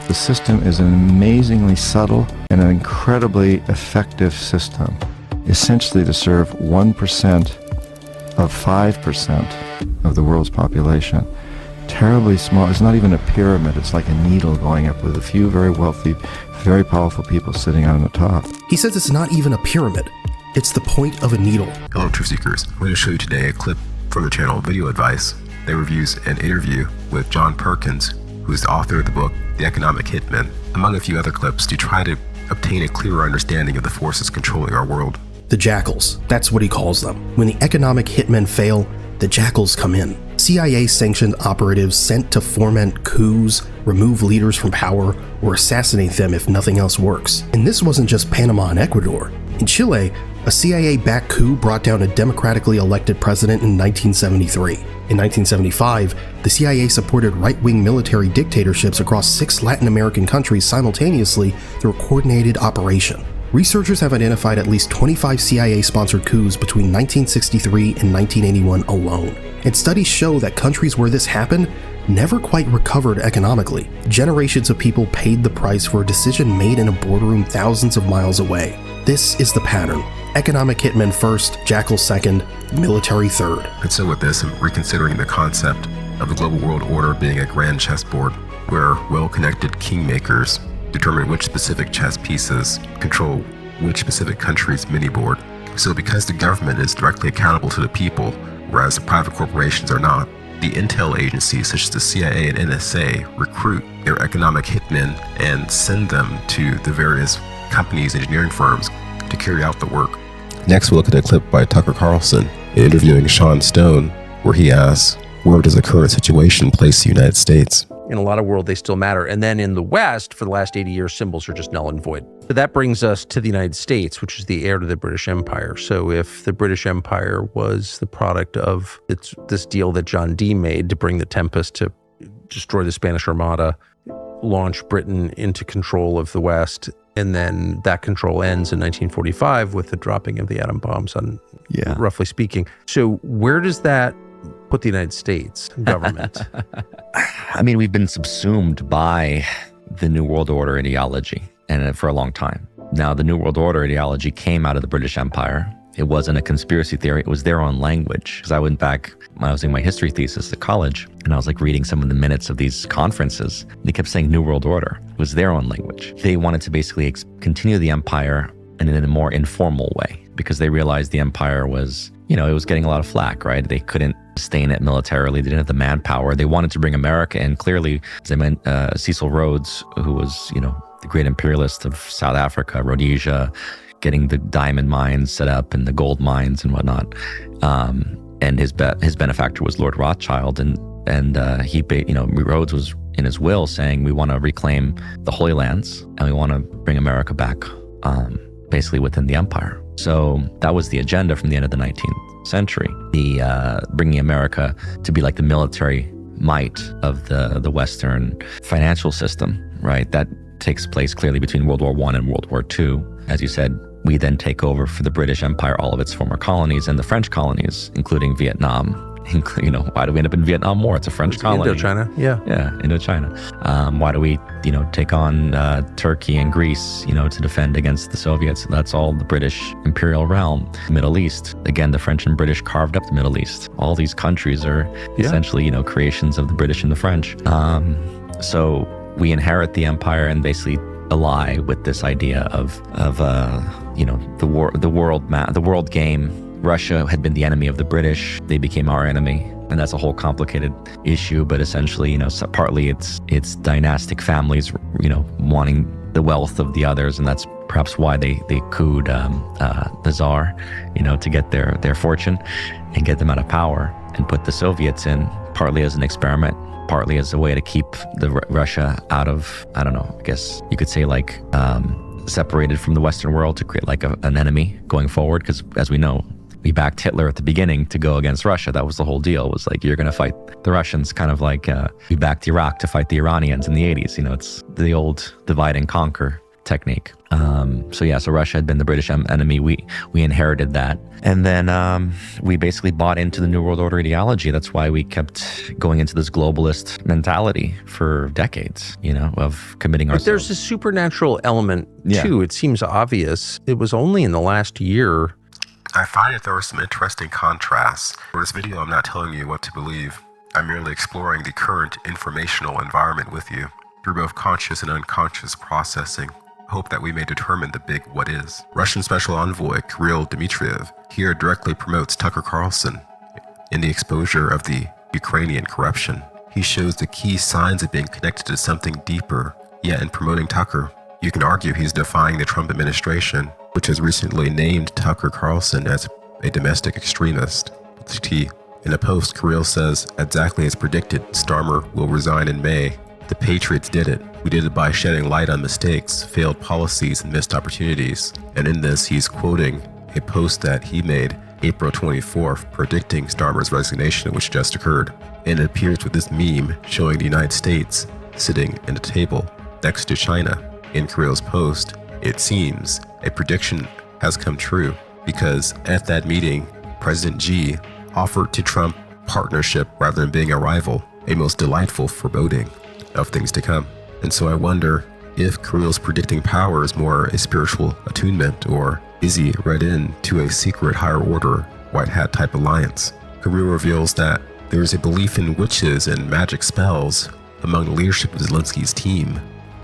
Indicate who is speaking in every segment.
Speaker 1: The system is an amazingly subtle and an incredibly effective system, essentially to serve 1% of 5% of the world's population. Terribly small. It's not even a pyramid. It's like a needle going up with a few very wealthy, very powerful people sitting on the top.
Speaker 2: He says it's not even a pyramid. It's the point of a needle.
Speaker 3: Hello, Truth Seekers. I'm going to show you today a clip from the channel Video Advice that reviews an interview with John Perkins, who is the author of the book, The Economic Hitmen, among a few other clips to try to obtain a clearer understanding of the forces controlling our world.
Speaker 2: The jackals, that's what he calls them. When the economic hitmen fail, the jackals come in. CIA-sanctioned operatives sent to foment coups, remove leaders from power, or assassinate them if nothing else works. And this wasn't just Panama and Ecuador. In Chile, a CIA-backed coup brought down a democratically elected president in 1973. In 1975, the CIA supported right-wing military dictatorships across 6 Latin American countries simultaneously through a coordinated operation. Researchers have identified at least 25 CIA-sponsored coups between 1963 and 1981 alone. And studies show that countries where this happened never quite recovered economically. Generations of people paid the price for a decision made in a boardroom thousands of miles away. This is the pattern. Economic hitmen first, jackals second, military third.
Speaker 3: And so with this, I'm reconsidering the concept of the global world order being a grand chessboard where well-connected kingmakers determine which specific chess pieces control which specific country's mini-board. So because the government is directly accountable to the people, whereas the private corporations are not, the intel agencies such as the CIA and NSA recruit their economic hitmen and send them to the various companies, engineering firms to carry out the work. Next, we'll look at a clip by Tucker Carlson interviewing Sean Stone, where he asks, where does the current situation place the United States?
Speaker 4: In a lot of world, they still matter. And then in the West, for the last 80 years, symbols are just null and void. But that brings us to the United States, which is the heir to the British Empire. So if the British Empire was the product of this deal that John Dee made to bring the Tempest to destroy the Spanish Armada, launch Britain into control of the West, and then that control ends in 1945 with the dropping of the atom bombs, roughly speaking. So where does that put the United States government?
Speaker 5: I mean, we've been subsumed by the New World Order ideology and for a long time. Now, the New World Order ideology came out of the British Empire. It wasn't a conspiracy theory. It was their own language. Because I went back when I was doing my history thesis at college, and I was like reading some of the minutes of these conferences. They kept saying New World Order. It was their own language. They wanted to basically continue the empire and in a more informal way, because they realized the empire was, it was getting a lot of flack, right? They couldn't sustain it militarily. They didn't have the manpower. They wanted to bring America in. Clearly, as I meant, Cecil Rhodes, who was, the great imperialist of South Africa, Rhodesia, getting the diamond mines set up and the gold mines and whatnot. And his benefactor was Lord Rothschild. And Rhodes was in his will saying, we want to reclaim the Holy Lands and we want to bring America back, basically within the empire. So that was the agenda from the end of the 19th century, the bringing America to be like the military might of the Western financial system, right? That takes place clearly between World War I and World War II. As you said, we then take over for the British Empire, all of its former colonies and the French colonies, including Vietnam. Why do we end up in Vietnam War? It's a French colony.
Speaker 4: Indochina, yeah.
Speaker 5: Yeah, Indochina. Why do we, take on Turkey and Greece, to defend against the Soviets? That's all the British imperial realm. Middle East, again, the French and British carved up the Middle East. All these countries are essentially, creations of the British and the French. So we inherit the empire and basically ally with this idea of the world game. Russia had been the enemy of the British. They became our enemy. And that's a whole complicated issue. But essentially, partly it's dynastic families, wanting the wealth of the others. And that's perhaps why they couped the Tsar, to get their fortune and get them out of power and put the Soviets in, partly as an experiment, partly as a way to keep Russia out of, I don't know, I guess you could say separated from the Western world, to create like an enemy going forward. Because as we know, we backed Hitler at the beginning to go against Russia. That was the whole deal, was like, you're going to fight the Russians, kind of like we backed Iraq to fight the Iranians in the 80s. It's the old divide and conquer technique. So Russia had been the British enemy. We inherited that. And then we basically bought into the New World Order ideology. That's why we kept going into this globalist mentality for decades, of committing ourselves.
Speaker 4: But there's a supernatural element, too. It seems obvious. It was only in the last year.
Speaker 3: I find that there are some interesting contrasts. For this video, I'm not telling you what to believe. I'm merely exploring the current informational environment with you through both conscious and unconscious processing. Hope that we may determine the big what is. Russian Special Envoy Kirill Dmitriev here directly promotes Tucker Carlson in the exposure of the Ukrainian corruption. He shows the key signs of being connected to something deeper, yet in promoting Tucker, you can argue he's defying the Trump administration, which has recently named Tucker Carlson as a domestic extremist. In a post, Kirill says, exactly as predicted, Starmer will resign in May. The Patriots did it. We did it by shedding light on mistakes, failed policies, and missed opportunities. And in this, he's quoting a post that he made April 24th, predicting Starmer's resignation, which just occurred. And it appears with this meme showing the United States sitting at a table next to China. In Kirill's post, it seems a prediction has come true because at that meeting, President Xi offered to Trump partnership rather than being a rival, a most delightful foreboding of things to come. And so I wonder if Kirill's predicting power is more a spiritual attunement, or is he read in to a secret higher order white hat type alliance? Kirill reveals that there is a belief in witches and magic spells among the leadership of Zelensky's team.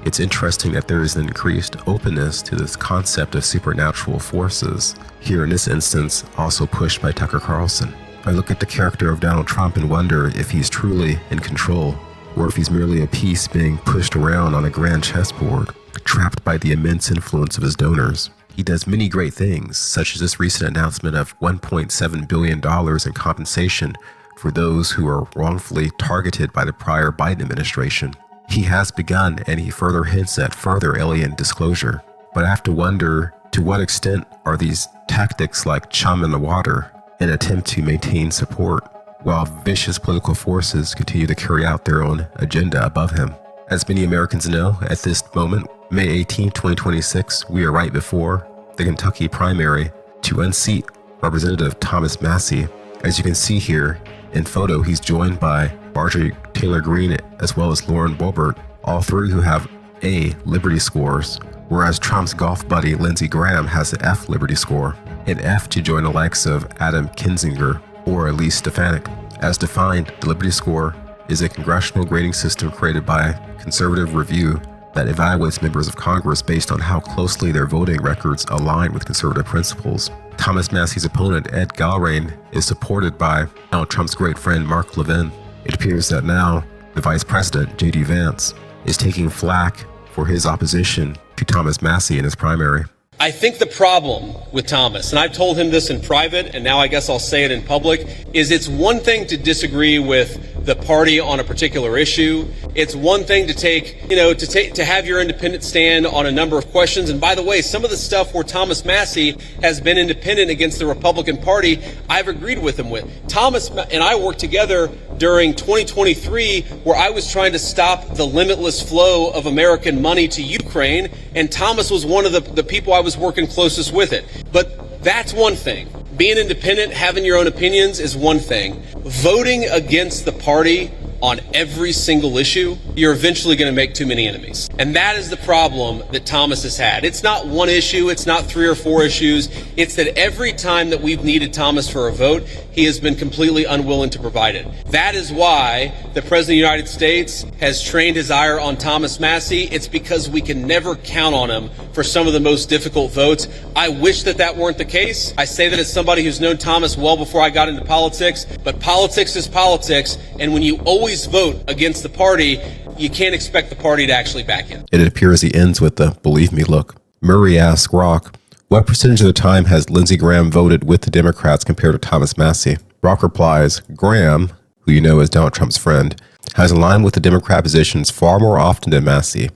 Speaker 3: It's interesting that there is an increased openness to this concept of supernatural forces, here in this instance also pushed by Tucker Carlson. I look at the character of Donald Trump and wonder if he's truly in control, or if he's merely a piece being pushed around on a grand chessboard, trapped by the immense influence of his donors. He does many great things, such as this recent announcement of $1.7 billion in compensation for those who are wrongfully targeted by the prior Biden administration. He has begun, and he further hints at further alien disclosure. But I have to wonder, to what extent are these tactics like chum in the water, an attempt to maintain support, while vicious political forces continue to carry out their own agenda above him? As many Americans know, at this moment, May 18, 2026, we are right before the Kentucky primary to unseat Representative Thomas Massie. As you can see here in photo, he's joined by Marjorie Taylor Greene as well as Lauren Boebert, all three who have A Liberty scores, whereas Trump's golf buddy Lindsey Graham has the F Liberty score, an F to join the likes of Adam Kinzinger or Elise Stefanik. As defined, the Liberty score is a congressional grading system created by Conservative Review that evaluates members of Congress based on how closely their voting records align with conservative principles. Thomas Massie's opponent, Ed Galbraith, is supported by Donald Trump's great friend Mark Levin. It appears that now the Vice President, J.D. Vance, is taking flack for his opposition to Thomas Massie in his primary.
Speaker 6: I think the problem with Thomas, and I've told him this in private, and now I guess I'll say it in public, is it's one thing to disagree with the party on a particular issue. It's one thing to have your independent stand on a number of questions. And by the way, some of the stuff where Thomas Massie has been independent against the Republican Party, I've agreed with him with. Thomas and I worked together during 2023, where I was trying to stop the limitless flow of American money to Ukraine, and Thomas was one of the people I was working closest with it. But that's one thing. Being independent, having your own opinions is one thing. Voting against the party on every single issue, you're eventually going to make too many enemies. And that is the problem that Thomas has had. It's not one issue, it's not 3 or 4 issues. It's that every time that we've needed Thomas for a vote, he has been completely unwilling to provide it. That is why the President of the United States has trained his ire on Thomas Massie. It's because we can never count on him for some of the most difficult votes. I wish that weren't the case. I say that as somebody who's known Thomas well before I got into politics, but politics is politics, and when you always vote against the party, you can't expect the party to actually back you.
Speaker 3: It appears he ends with the believe me look. Murray asks Rock, what percentage of the time has Lindsey Graham voted with the Democrats compared to Thomas Massie? Rock replies, Graham, who you know is Donald Trump's friend, has aligned with the Democrat positions far more often than Massie.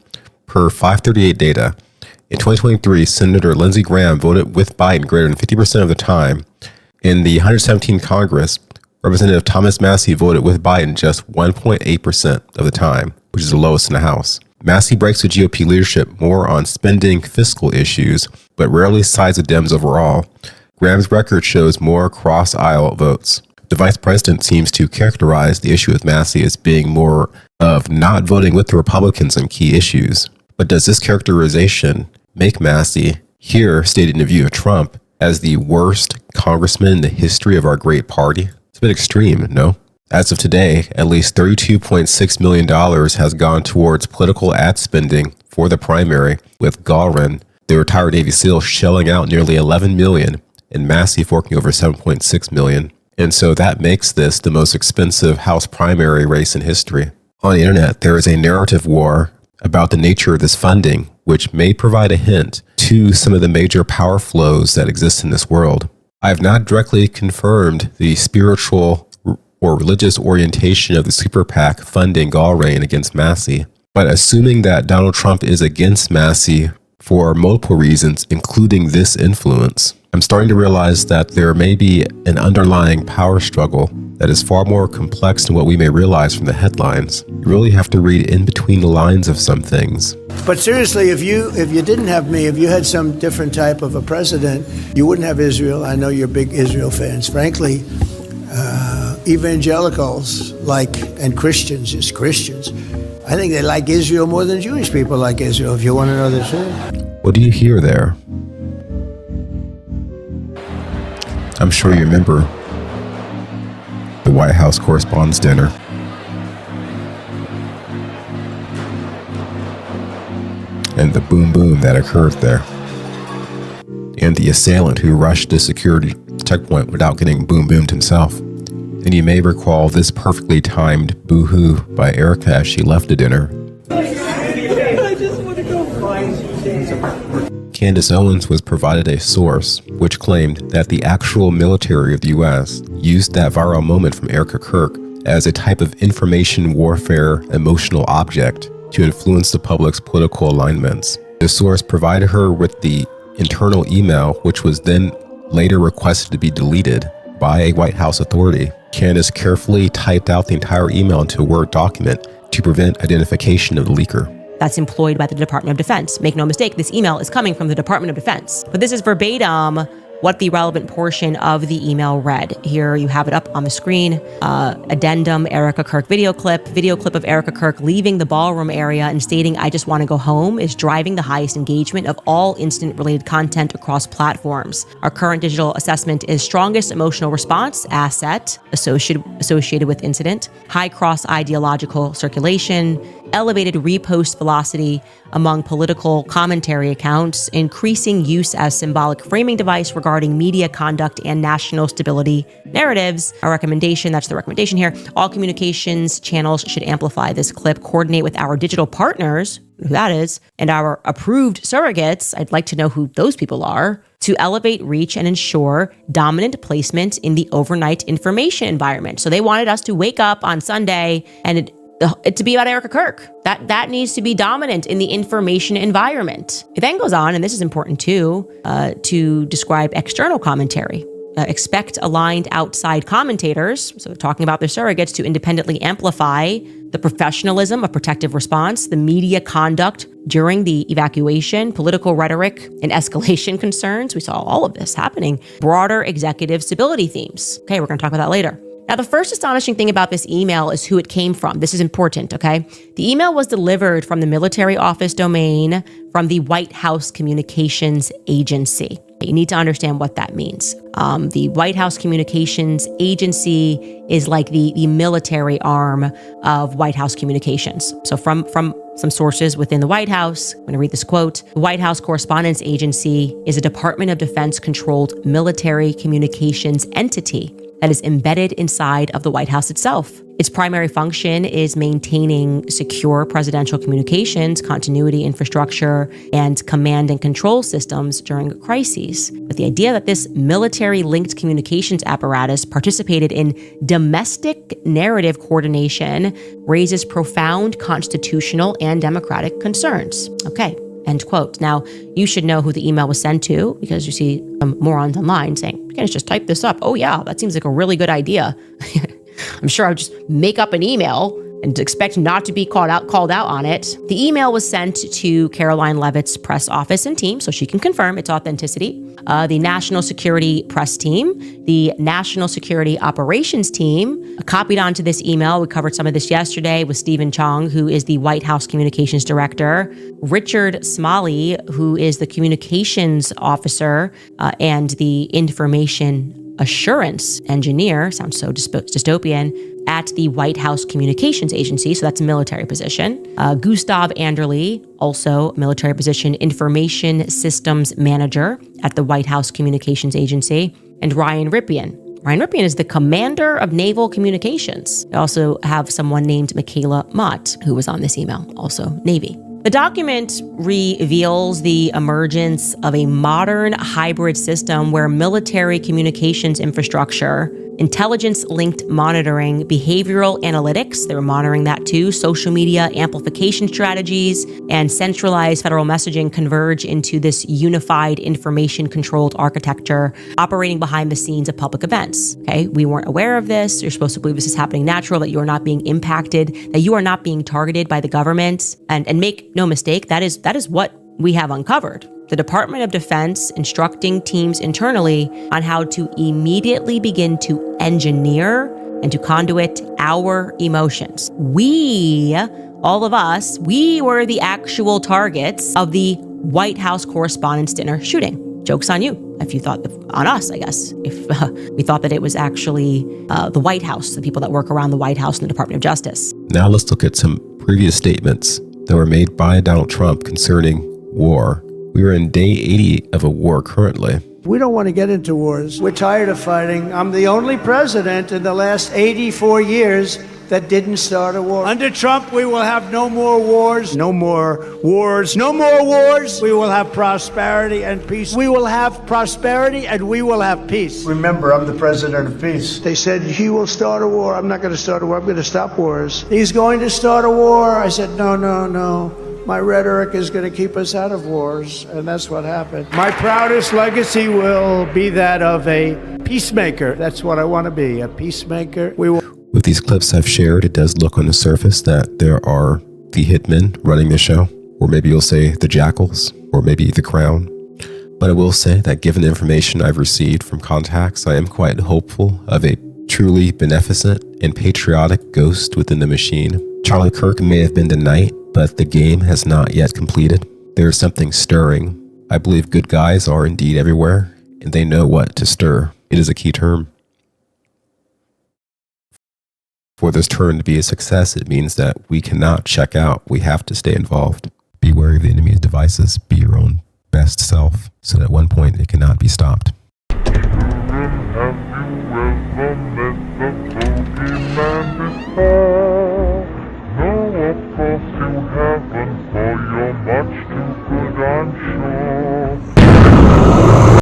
Speaker 3: Per 538 data, in 2023, Senator Lindsey Graham voted with Biden greater than 50% of the time. In the 117th Congress, Representative Thomas Massie voted with Biden just 1.8% of the time, which is the lowest in the House. Massey breaks with GOP leadership more on spending fiscal issues, but rarely sides with Dems overall. Graham's record shows more cross-aisle votes. The vice president seems to characterize the issue with Massey as being more of not voting with the Republicans on key issues. But does this characterization make Massey, here stated in the view of Trump, as the worst congressman in the history of our great party? It's a bit extreme, no? As of today, at least $32.6 million has gone towards political ad spending for the primary, with Galrin, the retired Navy SEAL, shelling out nearly $11 million and Massey forking over $7.6 million. And so that makes this the most expensive House primary race in history. On the internet, there is a narrative war about the nature of this funding, which may provide a hint to some of the major power flows that exist in this world. I have not directly confirmed the spiritual or religious orientation of the super PAC funding Galrain against Massey, but assuming that Donald Trump is against Massey for multiple reasons, including this influence, I'm starting to realize that there may be an underlying power struggle that is far more complex than what we may realize from the headlines. You really have to read in between the lines of some things.
Speaker 7: But seriously, if you didn't have me, if you had some different type of a president, you wouldn't have Israel. I know you're big Israel fans. Frankly, evangelicals and Christians, just Christians, I think they like Israel more than Jewish people like Israel, if you want to know the truth.
Speaker 3: What do you hear there? I'm sure you remember the White House Correspondents' Dinner. And the boom boom that occurred there. And the assailant who rushed the security checkpoint without getting boom boomed himself. And you may recall this perfectly timed boo-hoo by Erica as she left the dinner.
Speaker 8: I just want to go find
Speaker 3: Candace Owens was provided a source which claimed that the actual military of the U.S. used that viral moment from Erica Kirk as a type of information warfare emotional object to influence the public's political alignments. The source provided her with the internal email, which was then later requested to be deleted by a White House authority. Candace carefully typed out the entire email into a Word document to prevent identification of the leaker.
Speaker 9: That's employed by the Department of Defense. Make no mistake, this email is coming from the Department of Defense. But this is verbatim what the relevant portion of the email read. Here you have it up on the screen. Addendum, Erica Kirk video clip of Erica Kirk leaving the ballroom area and stating, "I just want to go home," is driving the highest engagement of all incident-related content across platforms. Our current digital assessment is strongest emotional response, asset, associated with incident, high cross-ideological circulation, elevated repost velocity among political commentary accounts, increasing use as symbolic framing device regarding media conduct and national stability narratives. Our recommendation, that's the recommendation here, all communications channels should amplify this clip, coordinate with our digital partners, who that is, and our approved surrogates, I'd like to know who those people are, to elevate reach and ensure dominant placement in the overnight information environment. So they wanted us to wake up on Sunday and it to be about Erica Kirk. That needs to be dominant in the information environment. It then goes on, and this is important too, to describe external commentary. Expect aligned outside commentators, so talking about their surrogates, to independently amplify the professionalism of protective response, the media conduct during the evacuation, political rhetoric, and escalation concerns. We saw all of this happening. Broader executive stability themes. Okay, we're going to talk about that later. Now, the first astonishing thing about this email is who it came from. This is important, okay? The email was delivered from the military office domain from the White House Communications Agency. You need to understand what that means. The White House Communications Agency is like the military arm of White House Communications. So from some sources within the White House, I'm going to read this quote. The White House Correspondents Agency is a Department of Defense-controlled military communications entity that is embedded inside of the White House itself. Its primary function is maintaining secure presidential communications, continuity infrastructure, and command and control systems during crises. But the idea that this military-linked communications apparatus participated in domestic narrative coordination raises profound constitutional and democratic concerns. Okay. End quote. Now, you should know who the email was sent to because you see some morons online saying, you can't just type this up. Oh yeah, that seems like a really good idea. I'm sure I'll just make up an email and expect not to be called out on it. The email was sent to Caroline Leavitt's press office and team, so she can confirm its authenticity. The National Security Press Team, the National Security Operations Team, copied onto this email. We covered some of this yesterday with Stephen Chong, who is the White House Communications Director, Richard Smalley, who is the Communications Officer and the Information Assurance Engineer, sounds so dystopian, at the White House Communications Agency, so that's a military position. Gustav Anderle, also military position, Information Systems Manager at the White House Communications Agency. And Ryan Ripien. Ryan Ripien is the Commander of Naval Communications. We also have someone named Michaela Mott, who was on this email, also Navy. The document reveals the emergence of a modern hybrid system where military communications infrastructure, intelligence-linked monitoring, behavioral analytics, they were monitoring that too, social media amplification strategies, and centralized federal messaging converge into this unified information-controlled architecture operating behind the scenes of public events. Okay, we weren't aware of this. You're supposed to believe this is happening natural, that you are not being impacted, that you are not being targeted by the government, and make no mistake, that is what we have uncovered. The Department of Defense instructing teams internally on how to immediately begin to engineer and to conduit our emotions. We, all of us, we were the actual targets of the White House Correspondents' Dinner shooting. Joke's on you, if you thought, on us, I guess, if we thought that it was actually the White House, the people that work around the White House and the Department of Justice.
Speaker 3: Now let's look at some previous statements that were made by Donald Trump concerning war. We are in day 80 of a war currently.
Speaker 7: We don't want to get into wars. We're tired of fighting. I'm the only president in the last 84 years that didn't start a war. Under Trump, we will have no more wars. No more wars. No more wars. We will have prosperity and peace. We will have prosperity and we will have peace. Remember, I'm the president of peace. They said, he will start a war. I'm not going to start a war. I'm going to stop wars. He's going to start a war. I said, no, no, no. My rhetoric is going to keep us out of wars, and that's what happened. My proudest legacy will be that of a peacemaker. That's what I want to be, a peacemaker.
Speaker 3: With these clips I've shared, it does look on the surface that there are the hitmen running the show, or maybe you'll say the jackals, or maybe the crown. But I will say that given the information I've received from contacts, I am quite hopeful of a truly beneficent and patriotic ghost within the machine. Charlie Kirk may have been the knight, but the game has not yet completed. There is something stirring. I believe good guys are indeed everywhere, and they know what to stir. It is a key term. For this turn to be a success, it means that we cannot check out. We have to stay involved. Be wary of the enemy's devices. Be your own best self, so that at one point it cannot be stopped.
Speaker 10: Of course you haven't, for you're much too good, I'm sure.